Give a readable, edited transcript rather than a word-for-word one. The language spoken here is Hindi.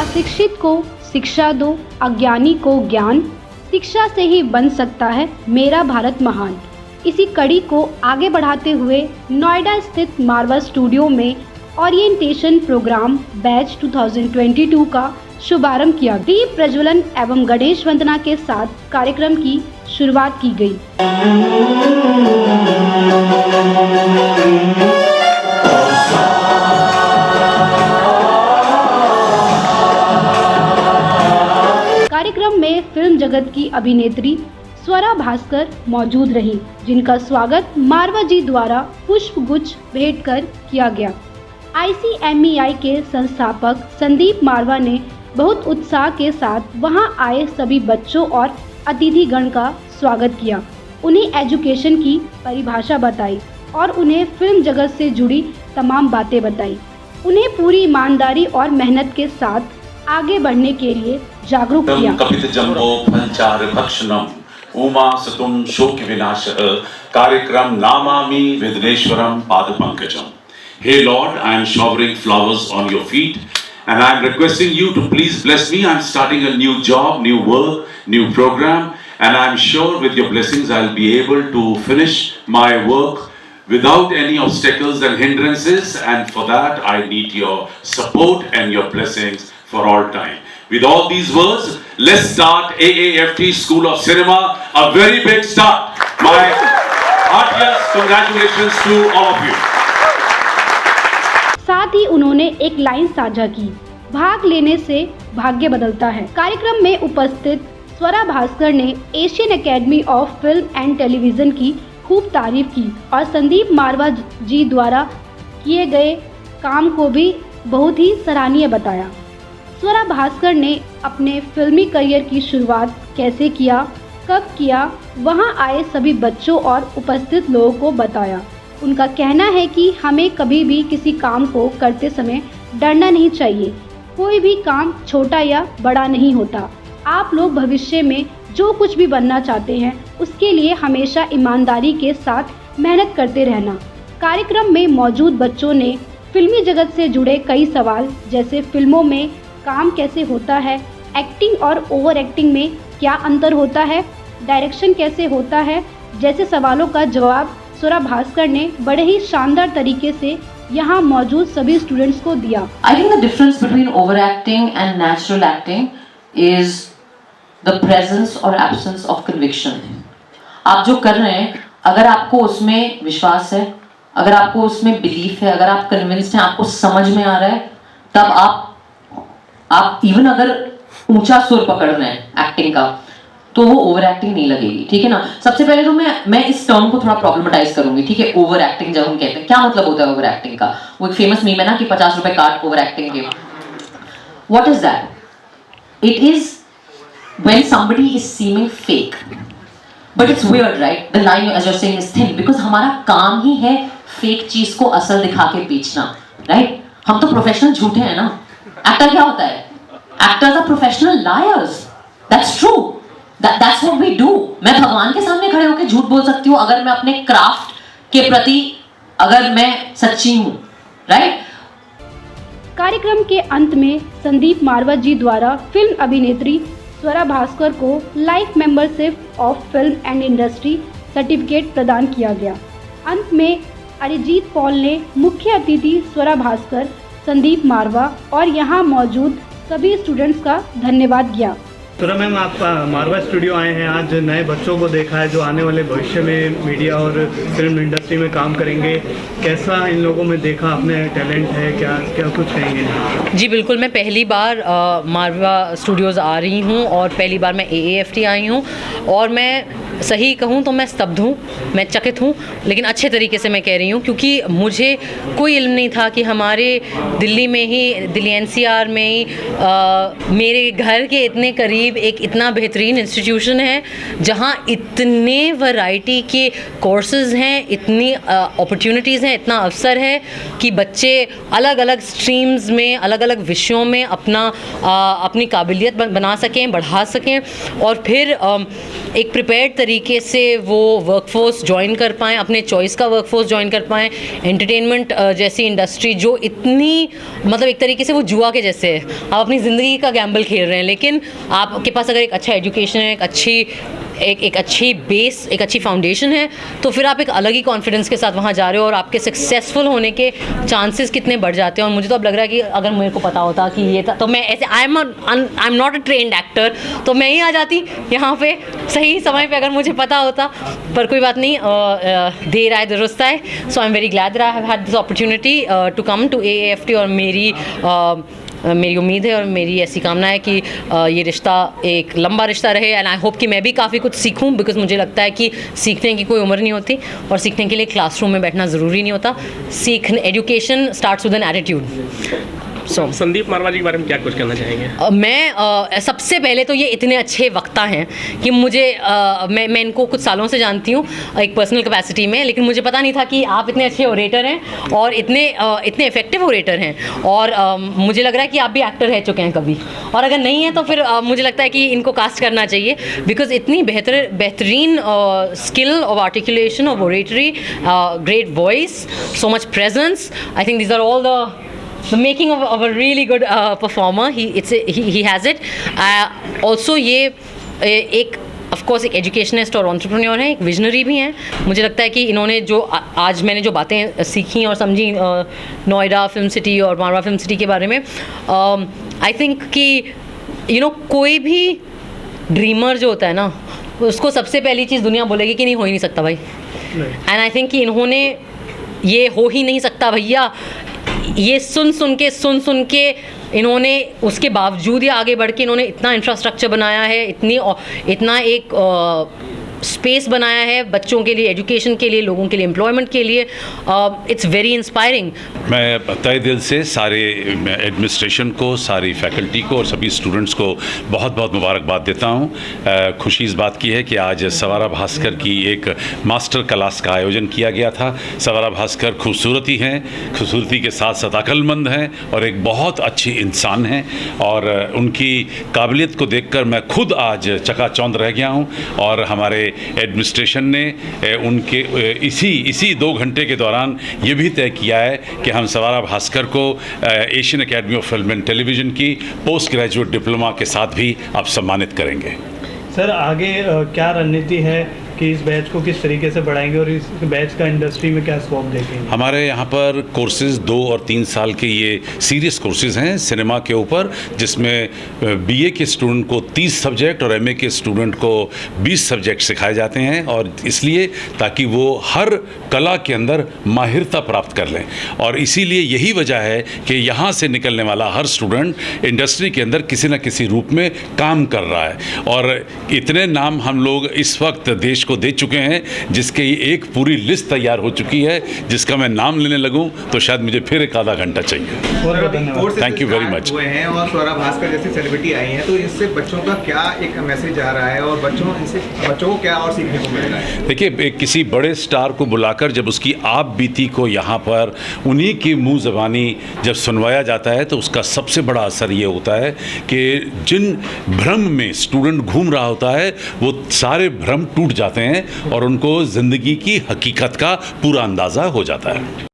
अशिक्षित को शिक्षा दो, अज्ञानी को ज्ञान, शिक्षा से ही बन सकता है मेरा भारत महान। इसी कड़ी को आगे बढ़ाते हुए नोएडा स्थित मारवा स्टूडियो में ओरिएंटेशन प्रोग्राम बैच 2022 का शुभारंभ किया। दीप प्रज्वलन एवं गणेश वंदना के साथ कार्यक्रम की शुरुआत की गई। कार्यक्रम में फिल्म जगत की अभिनेत्री स्वरा भास्कर मौजूद रहीं, जिनका स्वागत मारवा जी द्वारा पुष्प गुच्छ भेंट कर किया गया। ICMEI के संस्थापक संदीप मारवा ने बहुत उत्साह के साथ वहां आए सभी बच्चों और अतिथिगण का स्वागत किया, उन्हें एजुकेशन की परिभाषा बताई और उन्हें फिल्म जगत से जुड़ी तमाम बातें बताई। उन्हें पूरी ईमानदारी और मेहनत के साथ आगे बढ़ने के लिए जागरूक किया। कपित जम्बो पंचार भक्षणम उमा सतुम शोक विनाशः कार्यक्रम नामामि विघ्नेश्वरम पाद Pankajam. Hey Lord, I am showering flowers on your feet and I am requesting you to please bless me. I am starting a new job, new work, new program, and I am sure with your blessings I will be able to finish my work without any obstacles and hindrances, and for that I need your support and your blessings for all time. With all these words, let's start AAFT School of Cinema, a very big start. My heartiest congratulations to all of you. साथ ही उन्होंने एक लाइन साझा की, भाग लेने से भाग्य बदलता है। कार्यक्रम में उपस्थित स्वरा भास्कर ने Asian academy of film and television की खूब तारीफ की और संदीप मारवा जी द्वारा किए गए काम को भी बहुत ही सराहनीय बताया। स्वरा भास्कर ने अपने फिल्मी करियर की शुरुआत कैसे किया, कब किया, वहां आए सभी बच्चों और उपस्थित लोगों को बताया। उनका कहना है कि हमें कभी भी किसी काम को करते समय डरना नहीं चाहिए। कोई भी काम छोटा या बड़ा नहीं होता। आप लोग भविष्य में जो कुछ भी बनना चाहते हैं उसके लिए हमेशा ईमानदारी के साथ मेहनत करते रहना। कार्यक्रम में मौजूद बच्चों ने फिल्मी जगत से जुड़े कई सवाल, जैसे फिल्मों में काम कैसे होता है, एक्टिंग और ओवर एक्टिंग में क्या अंतर होता है, डायरेक्शन कैसे होता है, जैसे सवालों का जवाब स्वरा भास्कर ने बड़े ही शानदार तरीके से यहाँ मौजूद सभी स्टूडेंट्स को दिया। I think the difference between overacting and natural acting is the presence or absence of conviction. आप जो कर रहे हैं, अगर आपको उसमें विश्वास है, अगर आपको उसमें बिलीफ है, अगर आप कन्विंस्ड हैं, आपको समझ में आ रहा है, तब आप इवन अगर ऊंचा सुर पकड़ रहे हैं एक्टिंग का, तो वो ओवर एक्टिंग नहीं लगेगी। ठीक है ना। सबसे पहले तो मैं इस टर्म को थोड़ा प्रॉब्लमेटाइज करूंगी। ठीक है, ओवर एक्टिंग जब हम कहते हैं, क्या मतलब होता है ओवर एक्टिंग का? वो एक फेमस मीम है ना कि 50 रुपए काट ओवर एक्टिंग के। What is that? It is when somebody is seeming fake, but it's weird, right? The line as you are saying is thin, because हमारा काम ही है फेक चीज को असल दिखा के बेचना, राइट? हम तो प्रोफेशनल झूठे हैं ना। एक्टर क्या होता है? Actors are professional liars. That's true. That's what we do. मैं भगवान के सामने खड़े होकर झूठ बोल सकती हूँ अगर मैं अपने क्राफ्ट के प्रति अगर मैं सच्ची हूँ, राइट? कार्यक्रम के अंत में संदीप मारवा जी द्वारा फिल्म अभिनेत्री स्वरा भास्कर को life membership of film and industry certificate प्रदान किया गया। अंत में अरिजीत पॉल ने मुख्य अतिथि स्वरा भास्कर, संदीप मारवा और यहाँ मौजूद सभी स्टूडेंट्स का धन्यवाद किया। स्वरा मैम, आप मारवा स्टूडियो आए हैं, आज नए बच्चों को देखा है जो आने वाले भविष्य में मीडिया और फिल्म इंडस्ट्री में काम करेंगे। कैसा इन लोगों में देखा आपने टैलेंट है, क्या क्या कुछ कहेंगे? जी बिल्कुल, मैं पहली बार मारवा स्टूडियोज़ आ रही हूँ और पहली बार मैं AAFT आई हूँ और मैं सही कहूँ तो मैं स्तब्ध हूँ, मैं चकित हूँ, लेकिन अच्छे तरीके से मैं कह रही हूँ क्योंकि मुझे कोई इल्म नहीं था कि हमारे दिल्ली में ही, दिल्ली NCR में ही मेरे घर के इतने करीब नाइब एक इतना बेहतरीन इंस्टीट्यूशन है जहाँ इतने वैरायटी के कोर्सेज हैं, इतनी अपॉर्चुनिटीज़ हैं, इतना अवसर है कि बच्चे अलग अलग स्ट्रीम्स में, अलग अलग विषयों में अपनी काबिलियत बना सकें, बढ़ा सकें और फिर एक प्रिपेयर्ड तरीके से वो वर्कफोर्स ज्वाइन कर पाएँ, अपने चॉइस का वर्कफोर्स ज्वाइन कर पाएँ। एंटरटेनमेंट जैसी इंडस्ट्री जो इतनी मतलब एक तरीके से वो जुआ के जैसे है, आप अपनी ज़िंदगी का गैम्बल खेल रहे हैं, लेकिन आपके पास अगर एक अच्छा एजुकेशन है, एक अच्छी बेस, एक अच्छी फाउंडेशन है, तो फिर आप एक अलग ही कॉन्फिडेंस के साथ वहाँ जा रहे हो और आपके सक्सेसफुल होने के चांसेस कितने बढ़ जाते हैं। और मुझे तो अब लग रहा है कि अगर मेरे को पता होता कि ये था तो मैं ऐसे I am not a trained actor, तो मैं ही आ जाती यहाँ पे सही समय पे अगर मुझे पता होता। पर कोई बात नहीं, देर आए दुरुस्त आए। So I am very glad that I have had this opportunity to come to AAFT और मेरी उम्मीद है और मेरी ऐसी कामना है कि ये रिश्ता एक लंबा रिश्ता रहे एंड आई होप कि मैं भी काफ़ी कुछ सीखूं, बिकॉज मुझे लगता है कि सीखने की कोई उम्र नहीं होती और सीखने के लिए क्लासरूम में बैठना ज़रूरी नहीं होता। Education starts with an attitude. Sandeep Marwah ji के बारे में क्या कुछ कहना चाहेंगे? मैं सबसे पहले तो ये इतने अच्छे वक्ता हैं कि मुझे मैं इनको कुछ सालों से जानती हूँ एक पर्सनल कैपेसिटी में, लेकिन मुझे पता नहीं था कि आप इतने अच्छे ओरेटर हैं और इतने इफ़ेक्टिव ओरेटर हैं। और मुझे लग रहा है कि आप भी एक्टर रह चुके हैं कभी, और अगर नहीं है तो फिर मुझे लगता है कि इनको कास्ट करना चाहिए, बिकॉज इतनी बेहतरीन skill of articulation, of oratory, great voice, so much presence. I think these are all the making of a really good performer. He has it. Also ये एक ऑफ कोर्स एक एजुकेशनिस्ट और एंटरप्रेन्योर हैं, एक विजनरी भी हैं। मुझे लगता है कि इन्होंने जो आज मैंने जो बातें सीखी और समझी नोएडा फिल्म सिटी और मारवा फिल्म सिटी के बारे में, आई थिंक कि कोई भी ड्रीमर जो होता है ना, उसको सबसे पहली चीज़ दुनिया बोलेगी कि नहीं, हो ही नहीं सकता भाई। एंड आई थिंक कि इन्होंने ये हो ही नहीं सकता भैया, ये सुन के इन्होंने उसके बावजूद ही आगे बढ़ के इन्होंने इतना इंफ्रास्ट्रक्चर बनाया है, इतना एक स्पेस बनाया है बच्चों के लिए, एजुकेशन के लिए, लोगों के लिए, एम्प्लॉयमेंट के लिए। It's very inspiring. मैं तहे दिल से सारे एडमिनिस्ट्रेशन को, सारी फैकल्टी को और सभी स्टूडेंट्स को बहुत बहुत मुबारकबाद देता हूँ। खुशी इस बात की है कि आज सवारा भास्कर की एक मास्टर क्लास का आयोजन किया गया था। सवारा भास्कर खूबसूरती हैं, खूबसूरती के साथ साथ अक्लमंद हैं और एक बहुत अच्छी इंसान हैं, और उनकी काबिलियत को देखकर मैं खुद आज चकाचौंध रह गया हूँ। और हमारे एडमिनिस्ट्रेशन ने उनके इसी 2 घंटे के दौरान ये भी तय किया है कि हम सवारा भास्कर को Asian academy of film and television की पोस्ट ग्रेजुएट डिप्लोमा के साथ भी अब सम्मानित करेंगे। सर आगे क्या रणनीति है कि इस बैच को किस तरीके से बढ़ाएंगे और इस बैच का इंडस्ट्री में क्या स्कोप देखेंगे? हमारे यहाँ पर कोर्सेज़ 2 और 3 साल के ये सीरियस कोर्सेज़ हैं सिनेमा के ऊपर, जिसमें BA के स्टूडेंट को 30 सब्जेक्ट और MA के स्टूडेंट को 20 सब्जेक्ट सिखाए जाते हैं, और इसलिए ताकि वो हर कला के अंदर माहिरता प्राप्त कर लें। और इसीलिए यही वजह है कि यहाँ से निकलने वाला हर स्टूडेंट इंडस्ट्री के अंदर किसी न किसी रूप में काम कर रहा है। और इतने नाम हम लोग इस वक्त देश को दे चुके हैं, जिसके एक पूरी लिस्ट तैयार हो चुकी है, जिसका मैं नाम लेने लगूं तो शायद मुझे फिर एक आधा घंटा चाहिए। Thank you very much. हुए हैं और सवारा भास्कर जैसी सेलिब्रिटी आई हैं, तो इससे बच्चों का क्या एक मैसेज आ रहा है और बच्चों को क्या और सीखने को मिल रहा है? देखिए, किसी बड़े स्टार को बुलाकर जब उसकी आप बीती को यहाँ पर उन्हीं की मुँह ज़बानी जब सुनवाया जाता है, तो उसका सबसे बड़ा असर ये होता है कि जिन भ्रम में स्टूडेंट घूम रहा होता है, वो सारे भ्रम टूट जाते हैं और उनको ज़िंदगी की हकीकत का पूरा अंदाज़ा हो जाता है।